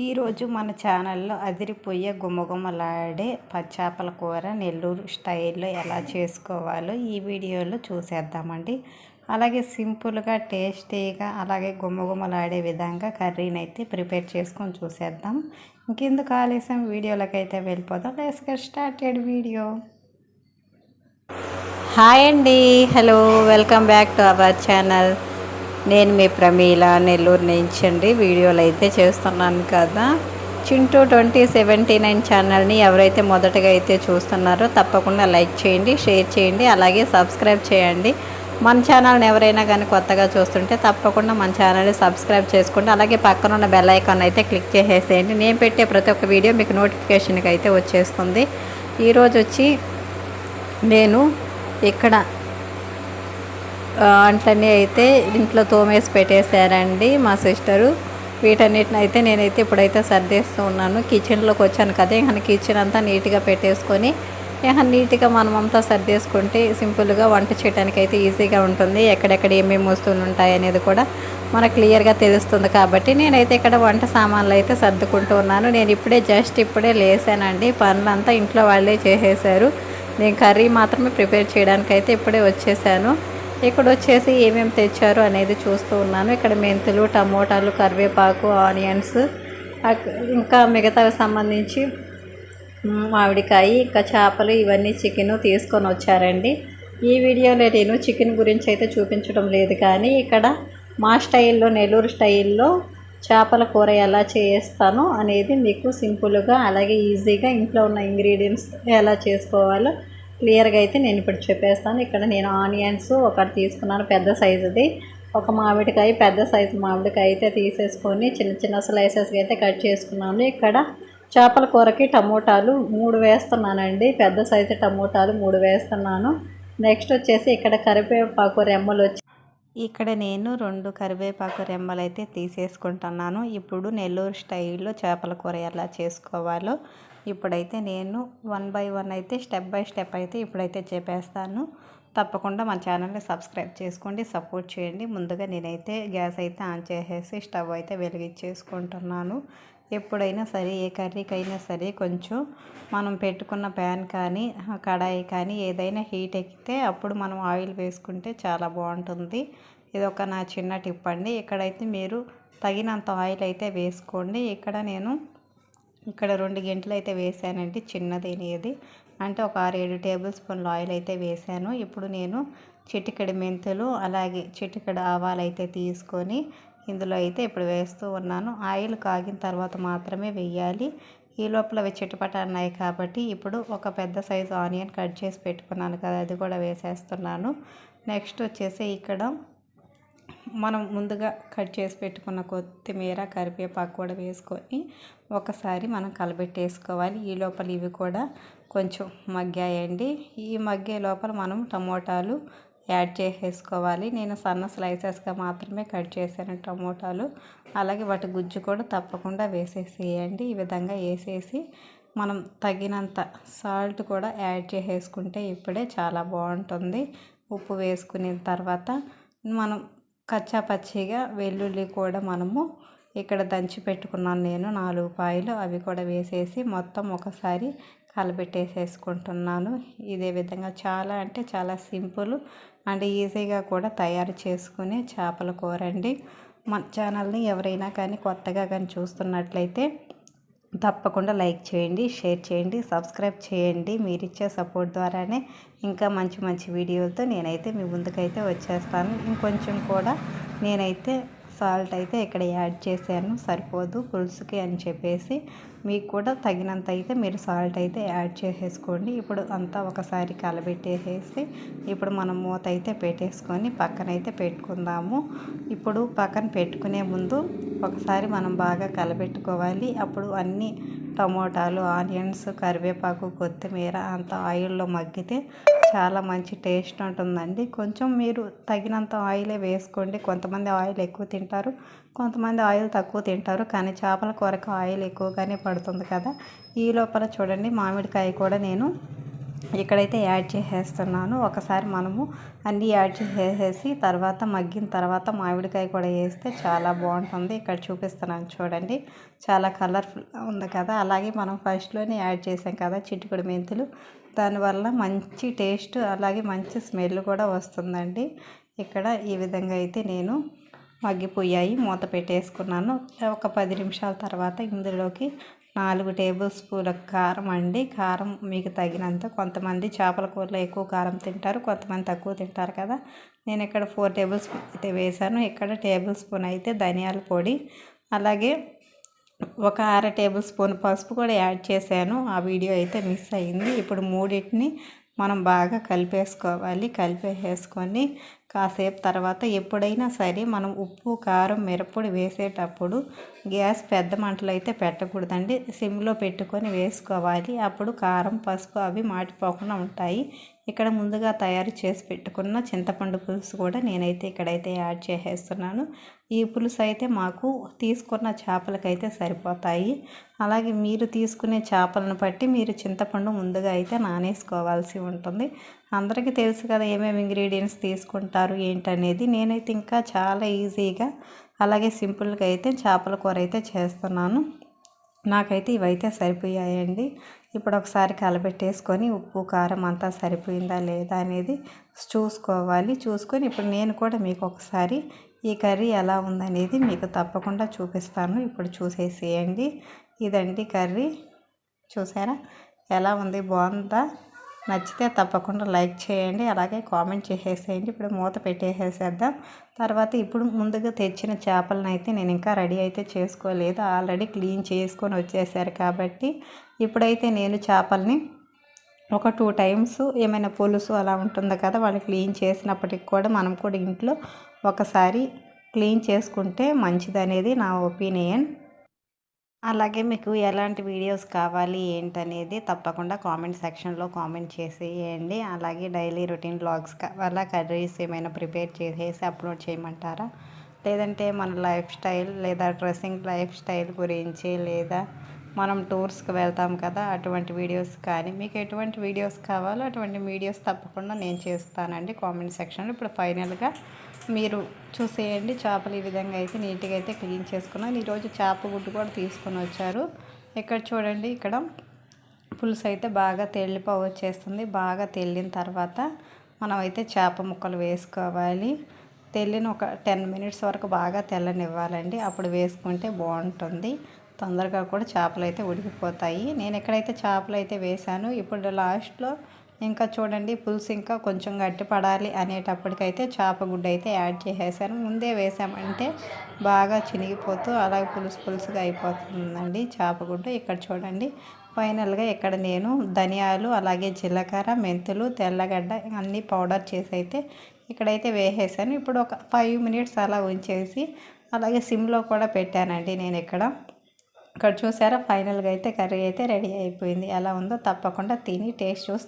ఈరోజు మన ఛానల్లో అదిరిపోయే గుమగుమలాడే పచ్చాపల కూర నెల్లూరు స్టైల్లో ఎలా చేసుకోవాలో ఈ వీడియోలో చూసేద్దామండి. అలాగే సింపుల్గా టేస్టీగా అలాగే గుమగుమలాడే విధంగా కర్రీని అయితే ప్రిపేర్ చేసుకొని చూసేద్దాం. ఇంకెందుకు ఆలస్యం వీడియోలోకి అయితే వెళ్ళిపోదాం. Let's get started video. Hi అండి, hello, welcome back to our channel. నేను మీ ప్రమీల నెల్లూరు నుంచి అండి వీడియోలు అయితే చేస్తున్నాను కదా. చింటూ 2079 ఛానల్ని ఎవరైతే మొదటగా అయితే చూస్తున్నారో తప్పకుండా లైక్ చేయండి, షేర్ చేయండి, అలాగే సబ్స్క్రైబ్ చేయండి. మన ఛానల్ని ఎవరైనా కానీ కొత్తగా చూస్తుంటే తప్పకుండా మన ఛానల్ని సబ్స్క్రైబ్ చేసుకోండి. అలాగే పక్కన ఉన్న బెల్ ఐకాన్ అయితే క్లిక్ చేసేసేయండి. నేను పెట్టే ప్రతి ఒక్క వీడియో మీకు నోటిఫికేషన్కి అయితే వచ్చేస్తుంది. ఈరోజు వచ్చి నేను ఇక్కడ అంట్లన్నీ అయితే ఇంట్లో తోమేసి పెట్టేశారండి మా సిస్టరు. వీటన్నిటిని అయితే నేనైతే ఇప్పుడైతే సర్దేస్తూ ఉన్నాను. కిచెన్లోకి వచ్చాను కదా, ఇక కిచెన్ అంతా నీట్గా పెట్టేసుకొని ఇక నీట్గా మనమంతా సర్దేసుకుంటే సింపుల్గా వంట చేయడానికి అయితే ఈజీగా ఉంటుంది. ఎక్కడెక్కడ ఏమేమి వస్తువులు ఉంటాయి అనేది కూడా మనకు క్లియర్గా తెలుస్తుంది. కాబట్టి నేనైతే ఇక్కడ వంట సామాన్లు అయితే సర్దుకుంటూ ఉన్నాను. నేను ఇప్పుడే లేసానండి. పనులంతా ఇంట్లో వాళ్ళే చేసేసారు. నేను కర్రీ మాత్రమే ప్రిపేర్ చేయడానికి అయితే ఇప్పుడే వచ్చేసాను. ఇక్కడ వచ్చేసి ఏమేమి తెచ్చారు అనేది చూస్తూ ఉన్నాను. ఇక్కడ మెంతులు, టమోటాలు, కరివేపాకు, ఆనియన్స్, ఇంకా మిగతావి సంబంధించి మామిడికాయ, ఇంకా చేపలు, ఇవన్నీ చికెన్ తీసుకొని వచ్చారండి. ఈ వీడియోలో నేను చికెన్ గురించి అయితే చూపించడం లేదు, కానీ ఇక్కడ మా స్టైల్లో నెల్లూరు స్టైల్లో చేపల కూర ఎలా చేస్తానో అనేది మీకు సింపుల్గా అలాగే ఈజీగా ఇంట్లో ఉన్న ఇంగ్రీడియంట్స్ ఎలా చేసుకోవాలో క్లియర్గా అయితే నేను ఇప్పుడు చెప్పేస్తాను. ఇక్కడ నేను ఆనియన్స్ ఒకటి తీసుకున్నాను, పెద్ద సైజుది. ఒక మామిడికాయ, పెద్ద సైజు మామిడికాయ అయితే తీసేసుకొని చిన్న చిన్న స్లైసెస్గా అయితే కట్ చేసుకున్నాను. ఇక్కడ చేపల కూరకి టమోటాలు 3 వేస్తున్నానండి. పెద్ద సైజు టమోటాలు 3 వేస్తున్నాను. నెక్స్ట్ వచ్చేసి ఇక్కడ కరివేపాకు రెమ్మలు వచ్చి ఇక్కడ నేను 2 కరివేపాకు రెమ్మలు అయితే తీసేసుకుంటున్నాను. ఇప్పుడు నెల్లూరు స్టైల్లో చేపల కూర ఎలా చేసుకోవాలో ఇప్పుడైతే నేను 1 బై 1 అయితే స్టెప్ బై స్టెప్ అయితే ఇప్పుడైతే చెప్పేస్తాను. తప్పకుండా మన ఛానల్ని సబ్స్క్రైబ్ చేసుకోండి, సపోర్ట్ చేయండి. ముందుగా నేనైతే గ్యాస్ అయితే ఆన్ చేసేసి స్టవ్ అయితే వెలిగించేసుకుంటున్నాను. ఎప్పుడైనా సరే ఏ కర్రీకైనా సరే కొంచెం మనం పెట్టుకున్న ప్యాన్ కానీ కడాయి కానీ ఏదైనా హీట్ ఎక్కితే అప్పుడు మనం ఆయిల్ వేసుకుంటే చాలా బాగుంటుంది. ఇది ఒక నా చిన్న టిప్ అండి. ఇక్కడైతే మీరు తగినంత ఆయిల్ అయితే వేసుకోండి. నేను ఇక్కడ 2 గంటలు అయితే వేసానండి, చిన్నది అంటే ఒక 6-7 టేబుల్ స్పూన్ల ఆయిల్ అయితే వేసాను. ఇప్పుడు నేను చిటికెడు మెంతులు అలాగే చిటికెడు ఆవాలు అయితే తీసుకొని ఇందులో అయితే ఇప్పుడు వేస్తూ ఉన్నాను. ఆయిల్ కాగిన తర్వాత మాత్రమే వేయాలి. ఈ లోపల అవి చిటపట అన్నాయి కాబట్టి ఇప్పుడు ఒక పెద్ద సైజు ఆనియన్ కట్ చేసి పెట్టుకున్నాను కదా, అది కూడా వేసేస్తున్నాను. నెక్స్ట్ వచ్చేసి ఇక్కడ మనం ముందుగా కట్ చేసి పెట్టుకున్న కొత్తిమీర, కరివేపాకు కూడా వేసుకొని ఒకసారి మనం కలబెట్టేసుకోవాలి. ఈ లోపల ఇవి కూడా కొంచెం మగ్గాయండి. ఈ మగ్గే లోపల మనం టమోటాలు యాడ్ చేసేసుకోవాలి. నేను సన్న స్లైసెస్గా మాత్రమే కట్ చేశాను టమోటాలు. అలాగే వాటి గుజ్జు కూడా తప్పకుండా వేసేసేయండి. ఈ విధంగా వేసేసి మనం తగినంత సాల్ట్ కూడా యాడ్ చేసేసుకుంటే ఇప్పుడే చాలా బాగుంటుంది. ఉప్పు వేసుకున్న తర్వాత మనం కచ్చా పచ్చిగా వెల్లుల్లి కూడా మనము ఇక్కడ దంచి పెట్టుకున్నాను నేను 4 పాయలు, అవి కూడా వేసేసి మొత్తం ఒకసారి కలబెట్టేసేసుకుంటున్నాను. ఇదే విధంగా చాలా అంటే చాలా సింపుల్ అండ్ ఈజీగా కూడా తయారు చేసుకునే చేపల కూర అండి. మన ఛానల్ని ఎవరైనా కానీ కొత్తగా కానీ చూస్తున్నట్లయితే తప్పకుండా లైక్ చేయండి, షేర్ చేయండి, సబ్స్క్రైబ్ చేయండి. మీరు ఇచ్చే సపోర్ట్ ద్వారానే ఇంకా మంచి మంచి వీడియోలతో నేనైతే మీ ముందుకైతే వచ్చేస్తాను. ఇంకొంచెం కూడా నేనైతే సాల్ట్ అయితే ఇక్కడ యాడ్ చేశాను, సరిపోదు పులుసుకి అని చెప్పేసి. మీకు కూడా తగినంత అయితే మీరు సాల్ట్ అయితే యాడ్ చేసేసుకోండి. ఇప్పుడు అంతా ఒకసారి కలబెట్టేసేసి ఇప్పుడు మనం మూత అయితే పెట్టేసుకొని పక్కనైతే పెట్టుకుందాము. ఇప్పుడు పక్కన పెట్టుకునే ముందు ఒకసారి మనం బాగా కలబెట్టుకోవాలి. అప్పుడు అన్ని టమోటాలు, ఆనియన్స్, కరివేపాకు, కొత్తిమీర అంత ఆయిల్లో మగ్గితే చాలా మంచి టేస్ట్ ఉంటుందండి. కొంచెం మీరు తగినంత ఆయిలే వేసుకోండి. కొంతమంది ఆయిల్ ఎక్కువ తింటారు, కొంతమంది ఆయిల్ తక్కువ తింటారు, కానీ చేపల కూరకు ఆయిల్ ఎక్కువగానే పడుతుంది కదా. ఈ లోపల చూడండి మామిడికాయ కూడా నేను ఇక్కడైతే యాడ్ చేసేస్తున్నాను. ఒకసారి మనము అన్నీ యాడ్ చేసేసి తర్వాత మగ్గిన తర్వాత మామిడికాయ కూడా వేస్తే చాలా బాగుంటుంది. ఇక్కడ చూపిస్తున్నాను చూడండి, చాలా కలర్ఫుల్ ఉంది కదా. అలాగే మనం ఫస్ట్లోనే యాడ్ చేసాం కదా చిటికెడు మెంతులు, దానివల్ల మంచి టేస్ట్ అలాగే మంచి స్మెల్ కూడా వస్తుందండి. ఇక్కడ ఈ విధంగా అయితే నేను మగ్గిపోయాయి, మూత పెట్టేసుకున్నాను. ఒక 10 నిమిషాల తర్వాత ఇందులోకి 4 టేబుల్ స్పూన్ల కారం అండి. కారం మీకు తగినంత. కొంతమంది చేపల కూరలో ఎక్కువ కారం తింటారు, కొంతమంది తక్కువ తింటారు కదా. నేను ఇక్కడ 4 టేబుల్ స్పూన్ అయితే వేసాను. ఇక్కడ టేబుల్ స్పూన్ అయితే ధనియాల పొడి, అలాగే ఒక 1/2 టేబుల్ స్పూన్ పసుపు కూడా యాడ్ చేశాను. ఆ వీడియో అయితే మిస్ అయింది. ఇప్పుడు మూడింటిని మనం బాగా కలిపేసుకోవాలి. కలిపేసుకొని కాసేపు తర్వాత ఎప్పుడైనా సరే మనం ఉప్పు కారం మిరప్పొడి వేసేటప్పుడు గ్యాస్ పెద్ద మంటలో అయితే పెట్టకూడదండి, సిమ్లో పెట్టుకొని వేసుకోవాలి. అప్పుడు కారం పసుపు అవి మాడిపోకుండా ఉంటాయి. ఇక్కడ ముందుగా తయారు చేసి పెట్టుకున్న చింతపండు పులుసు కూడా నేనైతే ఇక్కడైతే యాడ్ చేసేస్తున్నాను. ఈ పులుసు అయితే మాకు తీసుకున్న చేపలకైతే సరిపోతాయి. అలాగే మీరు తీసుకునే చేపలను బట్టి మీరు చింతపండు ముందుగా అయితే నానేసుకోవాల్సి ఉంటుంది. అందరికీ తెలుసు కదా ఏమేమి ఇంగ్రీడియంట్స్ తీసుకుంటారు ఏంటనేది. నేనైతే ఇంకా చాలా ఈజీగా అలాగే సింపుల్గా అయితే చేపల కూర అయితే చేస్తున్నాను. నాకైతే ఇవైతే సరిపోయాయండి. ఇప్పుడు ఒకసారి కలబెట్టేసుకొని ఉప్పు కారం అంతా సరిపోయిందా లేదా అనేది చూసుకోవాలి. చూసుకొని ఇప్పుడు నేను కూడా మీకు ఒకసారి ఈ కర్రీ ఎలా ఉందనేది మీకు తప్పకుండా చూపిస్తాను. ఇప్పుడు చూసేసేయండి. ఇదండి కర్రీ, చూసారా ఎలా ఉంది, బాగుందా? నచ్చితే తప్పకుండా లైక్ చేయండి, అలాగే కామెంట్ చేసేసేయండి. ఇప్పుడు మూత పెట్టేసేసేద్దాం. తర్వాత ఇప్పుడు ముందుగా తెచ్చిన చేపలను అయితే నేను ఇంకా రెడీ అయితే చేసుకోలేదు, ఆల్రెడీ క్లీన్ చేసుకొని వచ్చేసారు కాబట్టి ఇప్పుడైతే నేను చేపల్ని ఒక 2 టైమ్స్ ఏమైనా పులుసు అలా ఉంటుంది కదా, వాళ్ళు క్లీన్ చేసినప్పటికి కూడా మనం కూడా ఇంట్లో ఒకసారి క్లీన్ చేసుకుంటే మంచిదనేది నా ఒపీనియన్. అలాగే మీకు ఎలాంటి వీడియోస్ కావాలి ఏంటనేది తప్పకుండా కామెంట్ సెక్షన్లో కామెంట్ చేసేయండి. అలాగే డైలీ రొటీన్ బ్లాగ్స్ కావాలా, కర్రీస్ ఏమైనా ప్రిపేర్ చేసేసి అప్లోడ్ చేయమంటారా, లేదంటే మన లైఫ్ స్టైల్ లేదా డ్రెస్సింగ్ లైఫ్ స్టైల్ గురించి, లేదా మనం టూర్స్కి వెళ్తాం కదా అటువంటి వీడియోస్ కానీ, మీకు ఎటువంటి వీడియోస్ కావాలో అటువంటి వీడియోస్ తప్పకుండా నేను చేస్తానండి కామెంట్ సెక్షన్లో. ఇప్పుడు ఫైనల్గా మీరు చూసేయండి. చేపలు ఈ విధంగా అయితే నీట్గా అయితే క్లీన్ చేసుకున్నాను. ఈరోజు చేప గుడ్డు కూడా తీసుకొని వచ్చారు. ఇక్కడ చూడండి, ఇక్కడ పులుసు అయితే బాగా వచ్చేస్తుంది. బాగా తెల్లిన తర్వాత మనం అయితే చేప ముక్కలు వేసుకోవాలి. తెల్లిన ఒక 10 మినిట్స్ వరకు బాగా తెల్లనివ్వాలండి, అప్పుడు వేసుకుంటే బాగుంటుంది. తొందరగా కూడా చేపలు అయితే ఉడికిపోతాయి. నేను ఎక్కడైతే చేపలు అయితే వేసాను. ఇప్పుడు లాస్ట్లో ఇంకా చూడండి పులుసు ఇంకా కొంచెం గట్టి పడాలి అనేటప్పటికైతే చేప గుడ్డు అయితే యాడ్ చేసేసాను. ముందే వేసామంటే బాగా చినిగిపోతూ అలాగే పులుసుగా అయిపోతుందండి చేప గుడ్డు. ఇక్కడ చూడండి ఫైనల్గా ఇక్కడ నేను ధనియాలు అలాగే జీలకర్ర మెంతులు తెల్లగడ్డ అన్నీ పౌడర్ చేసి అయితే ఇక్కడైతే వేసేసాను. ఇప్పుడు ఒక 5 మినిట్స్ అలా ఉంచేసి అలాగే సిమ్లో కూడా పెట్టానండి నేను ఇక్కడ చూసారా ఫైనల్గా అయితే కర్రీ అయితే రెడీ అయిపోయింది. ఎలా ఉందో తప్పకుండా తిని టేస్ట్ చూసి